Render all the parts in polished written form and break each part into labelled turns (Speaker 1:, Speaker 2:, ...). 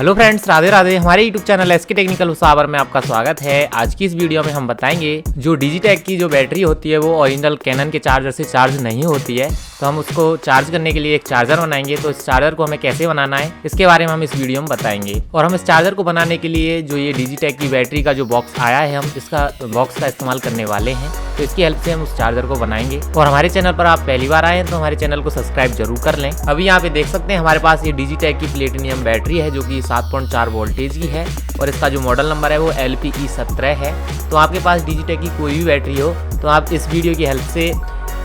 Speaker 1: Hello friends, Radhe Radhe. हमारे YouTube channel SK technical उसावर में आपका स्वागत है। आज की इस वीडियो में हम बताएंगे जो डिजिटेक की जो बैटरी होती है वो ओरिजिनल कैनन के चार्जर से चार्ज नहीं होती है, तो हम उसको चार्ज करने के लिए एक चार्जर बनाएंगे। तो इस चार्जर को हमें कैसे बनाना है इसके बारे में हम इस वीडियो में बताएंगे। और हम इस चार्जर को बनाने के लिए जो ये डिजिटेक की बैटरी का जो बॉक्स आया है, हम इसका बॉक्स का इस्तेमाल करने वाले हैं। तो इसकी हेल्प से हम उस चार्जर को बनाएंगे। और हमारे चैनल पर आप पहली बार आए हैं तो हमारे चैनल को सब्सक्राइब जरूर कर लें। अभी यहाँ पे देख सकते हैं हमारे पास ये डिजिटेक की प्लेटिनियम बैटरी है जो कि 7.4 वोल्टेज की है और इसका जो मॉडल नंबर है वो LPE17 है। तो आपके पास डिजिटेक की कोई भी बैटरी हो तो आप इस वीडियो की हेल्प से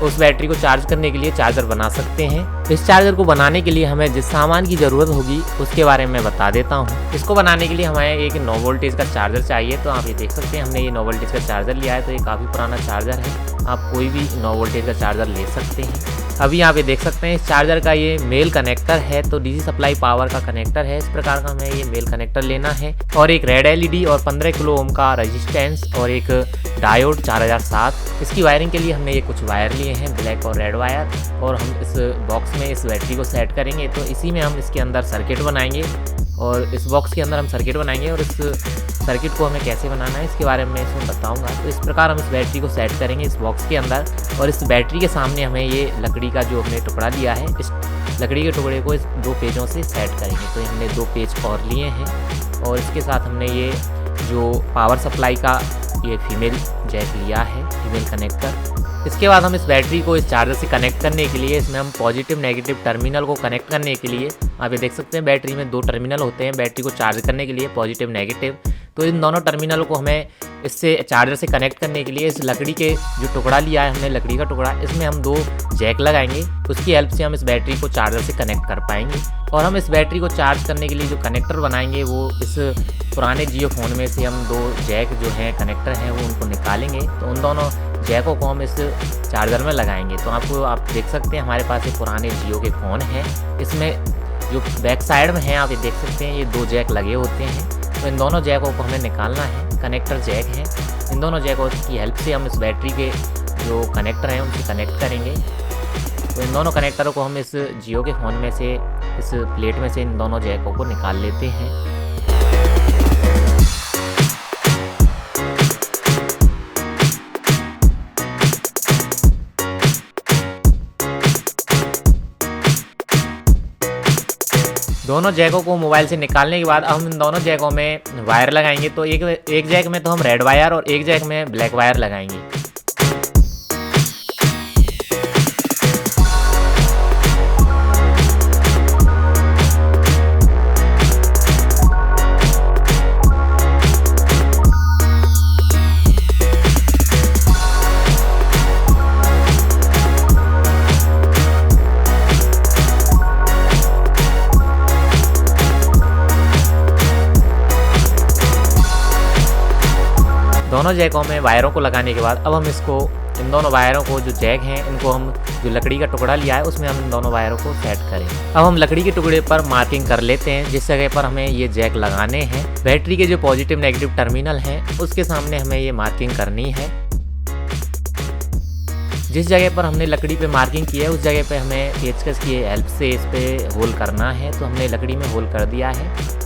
Speaker 1: उस बैटरी को चार्ज करने के लिए चार्जर बना सकते हैं। इस चार्जर को बनाने के लिए हमें जिस सामान की ज़रूरत होगी उसके बारे में बता देता हूँ। इसको बनाने के लिए हमें एक 9 वोल्टेज का चार्जर चाहिए। तो आप ये देख सकते हैं हमने ये 9 वोल्टेज का चार्जर लिया है। तो ये काफ़ी पुराना चार्जर है, आप कोई भी 9 वोल्टेज का चार्जर ले सकते हैं। अभी यहाँ पे देख सकते हैं इस चार्जर का ये मेल कनेक्टर है, तो डीसी सप्लाई पावर का कनेक्टर है। इस प्रकार का हमें ये मेल कनेक्टर लेना है और एक रेड LED और 15 किलो ओम का रेजिस्टेंस और एक डायोड 4007। इसकी वायरिंग के लिए हमने ये कुछ वायर लिए हैं, ब्लैक और रेड वायर। और हम इस बॉक्स में इस बैटरी को सेट करेंगे। तो इसी में हम इसके अंदर सर्किट बनाएंगे और इस बॉक्स के अंदर हम सर्किट बनाएंगे। और इस सर्किट को हमें कैसे बनाना है इसके बारे में इसमें बताऊंगा। तो इस प्रकार हम इस बैटरी को सेट करेंगे इस बॉक्स के अंदर। और इस बैटरी के सामने हमें ये लकड़ी का जो हमने टुकड़ा लिया है, इस लकड़ी के टुकड़े को इस 2 पेजों से सेट करेंगे। तो हमने 2 पेज और लिए हैं और इसके साथ हमने ये जो पावर सप्लाई का ये फीमेल जैक लिया है, फीमेल कनेक्टर। इसके बाद हम इस बैटरी को इस चार्जर से कनेक्ट करने के लिए इसमें हम पॉजिटिव नेगेटिव टर्मिनल को कनेक्ट करने के लिए, आप ये देख सकते हैं बैटरी में 2 टर्मिनल होते हैं बैटरी को चार्ज करने के लिए, पॉजिटिव नेगेटिव। तो इन दोनों टर्मिनल को हमें इससे चार्जर से कनेक्ट करने के लिए इस लकड़ी के जो टुकड़ा लिया है हमने, लकड़ी का टुकड़ा, इसमें हम 2 जैक लगाएंगे। उसकी हेल्प से हम इस बैटरी को चार्जर से कनेक्ट कर पाएंगे। और हम इस बैटरी को चार्ज करने के लिए जो कनेक्टर बनाएंगे वो इस पुराने जियो फ़ोन में से हम 2 जैक जो हैं कनेक्टर हैं वो उनको निकालेंगे। तो उन दोनों जैकों को हम इस चार्जर में लगाएंगे। तो आप देख सकते हैं हमारे पास ये पुराने जियो के फ़ोन हैं, इसमें जो बैक साइड में हैं आप ये देख सकते हैं ये 2 जैक लगे होते हैं। तो इन दोनों जैकों को हमें निकालना है, कनेक्टर जैक हैं। इन दोनों जैकों की हेल्प से हम इस बैटरी के जो कनेक्टर हैं उनसे कनेक्ट करेंगे। तो इन दोनों कनेक्टरों को हम इस जियो के फ़ोन में से, इस प्लेट में से इन दोनों जैकों को निकाल लेते हैं। दोनों जैकों को मोबाइल से निकालने के बाद हम इन दोनों जैकों में वायर लगाएंगे। तो एक जैक में तो हम रेड वायर और एक जैक में ब्लैक वायर लगाएंगे। दोनों जैकों में वायरों को लगाने के बाद अब हम इन दोनों वायरों को, जो जैक हैं, इनको हम जो लकड़ी का टुकड़ा लिया है उसमें हम इन दोनों वायरों को सेट करें। अब हम लकड़ी के टुकड़े पर मार्किंग कर लेते हैं जिस जगह पर हमें ये जैक लगाने हैं। बैटरी के जो पॉजिटिव नेगेटिव टर्मिनल हैं उसके सामने हमें ये मार्किंग करनी है। जिस जगह पर हमने लकड़ी पे मार्किंग की है उस जगह पे हमें पेचकस की हेल्प से इस पे होल करना है। तो हमने लकड़ी में होल कर दिया है।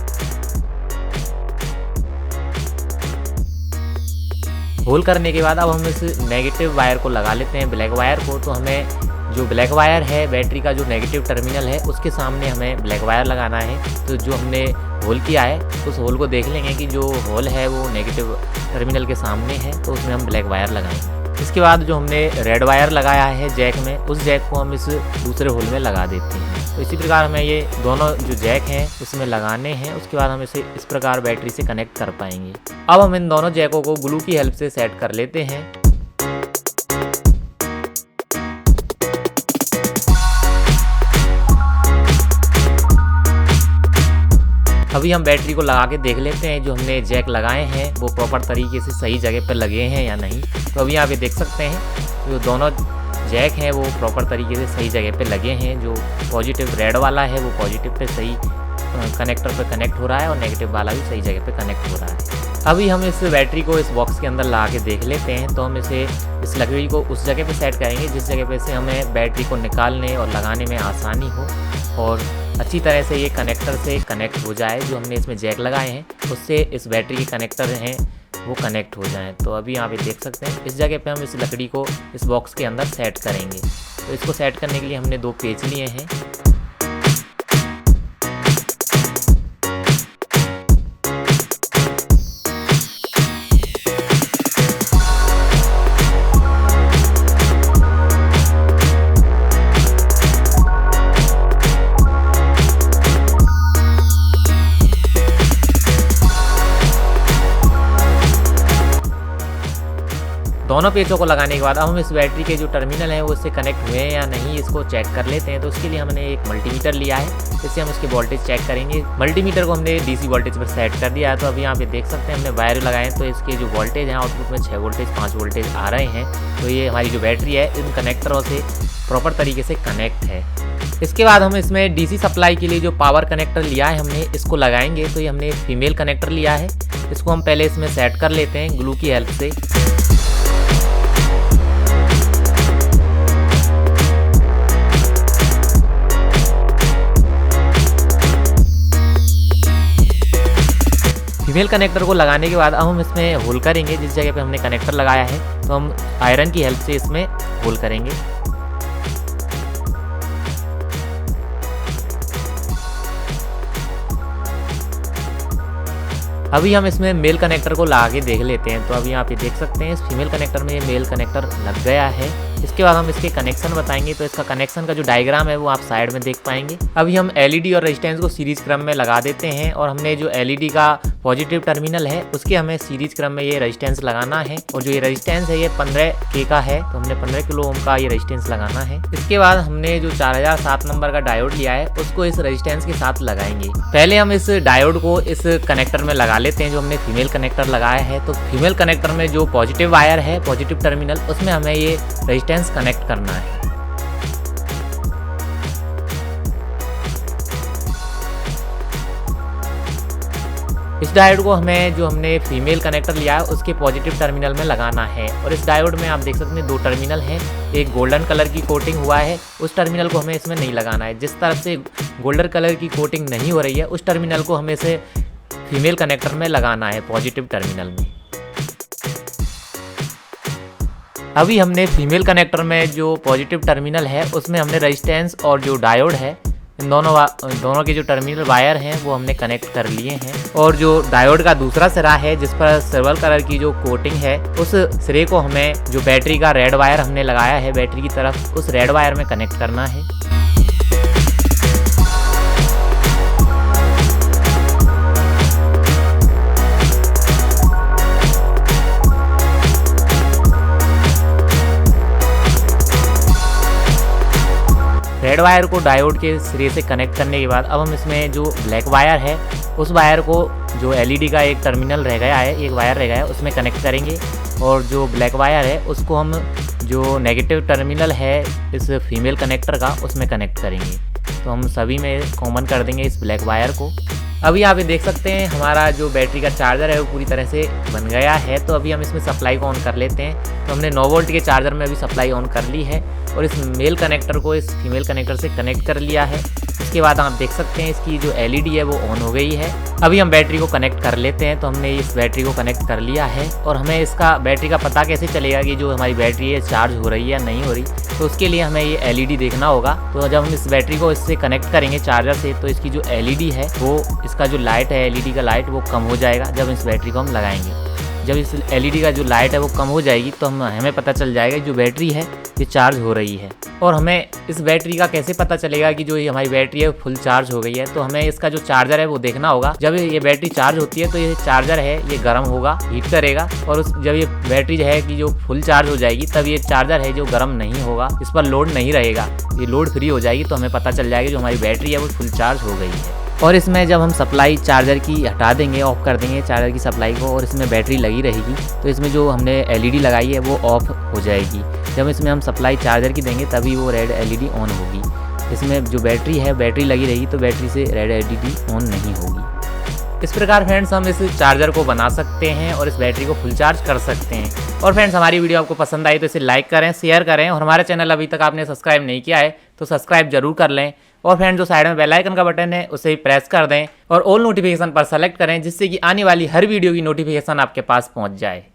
Speaker 1: होल करने के बाद अब हम इस नेगेटिव वायर को लगा लेते हैं, ब्लैक वायर को। तो हमें जो ब्लैक वायर है बैटरी का जो नेगेटिव टर्मिनल है उसके सामने हमें ब्लैक वायर लगाना है। तो जो हमने होल किया है उस होल को देख लेंगे कि जो होल है वो नेगेटिव टर्मिनल के सामने है, तो उसमें हम ब्लैक वायर लगाएंगे। इसके बाद जो हमने रेड वायर लगाया है जैक में, उस जैक को हम इस दूसरे होल में लगा देते हैं। तो इसी प्रकार हमें ये दोनों जो जैक हैं उसमें लगाने हैं। उसके बाद हम इसे इस प्रकार बैटरी से कनेक्ट कर पाएंगे। अब हम इन दोनों जैकों को ग्लू की हेल्प से सेट कर लेते हैं। अभी हम बैटरी को लगा के देख लेते हैं जो हमने जैक लगाए हैं वो प्रॉपर तरीके से सही जगह पर लगे हैं या नहीं। तो अभी यहाँ पे देख सकते हैं जो दोनों जैक हैं वो प्रॉपर तरीके से सही जगह पे लगे हैं। जो पॉजिटिव रेड वाला है वो पॉजिटिव पे सही कनेक्टर पे कनेक्ट हो रहा है और नेगेटिव वाला भी सही जगह पे कनेक्ट हो रहा है। अभी हम इस बैटरी को इस बॉक्स के अंदर लगा के देख लेते हैं। तो हम इस लकड़ी को उस जगह पे सेट करेंगे जिस जगह पे से हमें बैटरी को निकालने और लगाने में आसानी हो और अच्छी तरह से ये कनेक्टर से कनेक्ट हो जाए। जो हमने इसमें जैक लगाए हैं उससे इस बैटरी के कनेक्टर हैं वो कनेक्ट हो जाएं। तो अभी यहाँ पे देख सकते हैं इस जगह पे हम इस लकड़ी को इस बॉक्स के अंदर सेट करेंगे। तो इसको सेट करने के लिए हमने 2 पेच लिए हैं। दोनों पेचों को लगाने के बाद अब हम इस बैटरी के जो टर्मिनल हैं वो इससे कनेक्ट हुए हैं या नहीं इसको चेक कर लेते हैं। तो उसके लिए हमने एक मल्टीमीटर लिया है, इससे हम उसके वोल्टेज चेक करेंगे। मल्टीमीटर को हमने डीसी वोल्टेज पर सेट कर दिया है। तो अभी यहाँ पे देख सकते हैं हमने वायर लगाए हैं, तो इसके जो वोल्टेज हैं आउटपुट में 6 वोल्टेज 5 वोल्टेज आ रहे हैं। तो ये हमारी जो बैटरी है इन कनेक्टरों से प्रॉपर तरीके से कनेक्ट है। इसके बाद हम इसमें डीसी सप्लाई के लिए जो पावर कनेक्टर लिया है हमने इसको लगाएंगे। तो ये हमने फीमेल कनेक्टर लिया है, इसको हम पहले इसमें सेट कर लेते हैं ग्लू की हेल्प से। फीमेल कनेक्टर को लगाने के बाद अब हम इसमें होल करेंगे। जिस जगह पे हमने कनेक्टर लगाया है तो हम आयरन की हेल्प से इसमें होल करेंगे। अभी हम इसमें मेल कनेक्टर को लगा के देख लेते हैं। तो अभी यहाँ पे देख सकते हैं इस फीमेल कनेक्टर में ये मेल कनेक्टर लग गया है। इसके बाद हम इसके कनेक्शन बताएंगे। तो इसका कनेक्शन का जो डायग्राम है वो आप साइड में देख पाएंगे। अभी हम एलईडी और रेजिस्टेंस को सीरीज क्रम में लगा देते हैं और हमने जो एलईडी का पॉजिटिव टर्मिनल है उसके हमें सीरीज क्रम में ये रेजिस्टेंस लगाना है। और जो ये रेजिस्टेंस है ये 15K का है, तो हमने 15 किलो ओम का ये रेजिस्टेंस लगाना है। इसके बाद हमने जो 4007 नंबर का डायोड लिया है उसको इस रेजिस्टेंस के साथ लगाएंगे। पहले हम इस डायोड को इस कनेक्टर में लगा लेते हैं जो हमने फीमेल कनेक्टर लगाया है। तो फीमेल कनेक्टर में जो पॉजिटिव वायर है पॉजिटिव टर्मिनल उसमें हमें ये रेजिस्टेंस कनेक्ट करना है। इस डायोड को हमें जो हमने फीमेल कनेक्टर लिया है उसके पॉजिटिव टर्मिनल में लगाना है। और इस डायोड में आप देख सकते हैं 2 टर्मिनल हैं, एक गोल्डन कलर की कोटिंग हुआ है, उस टर्मिनल को हमें इसमें नहीं लगाना है। जिस तरफ से गोल्डन कलर की कोटिंग नहीं हो रही है उस टर्मिनल को हमें इसे फीमेल कनेक्टर में लगाना है पॉजिटिव टर्मिनल में। अभी हमने फीमेल कनेक्टर में जो पॉजिटिव टर्मिनल है उसमें हमने रेजिस्टेंस और जो डायोड है इन दोनों के जो टर्मिनल वायर हैं वो हमने कनेक्ट कर लिए हैं। और जो डायोड का दूसरा सिरा है जिस पर सिल्वर कलर की जो कोटिंग है उस सिरे को हमें जो बैटरी का रेड वायर हमने लगाया है बैटरी की तरफ उस रेड वायर में कनेक्ट करना है। रेड वायर को डायोड के सिरे से कनेक्ट करने के बाद अब हम इसमें जो ब्लैक वायर है उस वायर को जो एलईडी का एक टर्मिनल रह गया है, एक वायर रह गया है, उसमें कनेक्ट करेंगे। और जो ब्लैक वायर है उसको हम जो नेगेटिव टर्मिनल है इस फीमेल कनेक्टर का उसमें कनेक्ट करेंगे। तो हम सभी में कॉमन कर देंगे इस ब्लैक वायर को। अभी यहाँ पे देख सकते हैं हमारा जो बैटरी का चार्जर है वो पूरी तरह से बन गया है। तो अभी हम इसमें सप्लाई को ऑन कर लेते हैं। तो हमने 9 वोल्ट के चार्जर में अभी सप्लाई ऑन कर ली है और इस मेल कनेक्टर को इस फीमेल कनेक्टर से कनेक्ट कर लिया है। इसके बाद आप देख सकते हैं इसकी जो एलईडी है वो ऑन हो गई है। अभी हम बैटरी को कनेक्ट कर लेते हैं। तो हमने इस बैटरी को कनेक्ट कर लिया है और हमें इसका बैटरी का पता कैसे चलेगा कि जो हमारी बैटरी है चार्ज हो रही है या नहीं हो रही। तो उसके लिए हमें ये एलईडी देखना होगा। तो जब हम इस बैटरी को इससे कनेक्ट करेंगे चार्जर से तो इसकी जो एलईडी है वो इसका जो लाइट है एलईडी का लाइट वो कम हो जाएगा जब इस बैटरी को हम लगाएंगे। जब इस एलईडी का जो लाइट है वो कम हो जाएगी तो हमें पता चल जाएगा जो बैटरी है ये चार्ज हो रही है। और हमें इस बैटरी का कैसे पता चलेगा कि जो ये हमारी बैटरी है फुल चार्ज हो गई है। तो हमें इसका जो चार्जर है वो देखना होगा। जब ये बैटरी चार्ज होती है तो ये चार्जर है ये गर्म होगा, हीट करेगा। और जब ये बैटरी है कि जो फुल चार्ज हो जाएगी तब ये चार्जर है जो गर्म नहीं होगा, इस पर लोड नहीं रहेगा, ये लोड फ्री हो जाएगी। तो हमें पता चल जाएगा जो हमारी बैटरी है वो फुल चार्ज हो गई है। और इसमें जब हम सप्लाई चार्जर की हटा देंगे, ऑफ कर देंगे चार्जर की सप्लाई को और इसमें बैटरी लगी रहेगी तो इसमें जो हमने एलईडी लगाई है वो ऑफ हो जाएगी। जब इसमें हम सप्लाई चार्जर की देंगे तभी वो रेड एलईडी ऑन होगी। इसमें जो बैटरी है बैटरी लगी रहेगी तो बैटरी से रेड एलईडी ऑन नहीं होगी। इस प्रकार फ्रेंड्स हम इस चार्जर को बना सकते हैं और इस बैटरी को फुल चार्ज कर सकते हैं। और फ्रेंड्स हमारी वीडियो आपको पसंद आई तो इसे लाइक करें, शेयर करें और हमारे चैनल अभी तक आपने सब्सक्राइब नहीं किया है तो सब्सक्राइब जरूर कर लें। और फ्रेंड्स जो साइड में बेल आइकन का बटन है उसे प्रेस कर दें और ऑल नोटिफिकेशन पर सेलेक्ट करें, जिससे कि आने वाली हर वीडियो की नोटिफिकेशन आपके पास पहुंच जाए।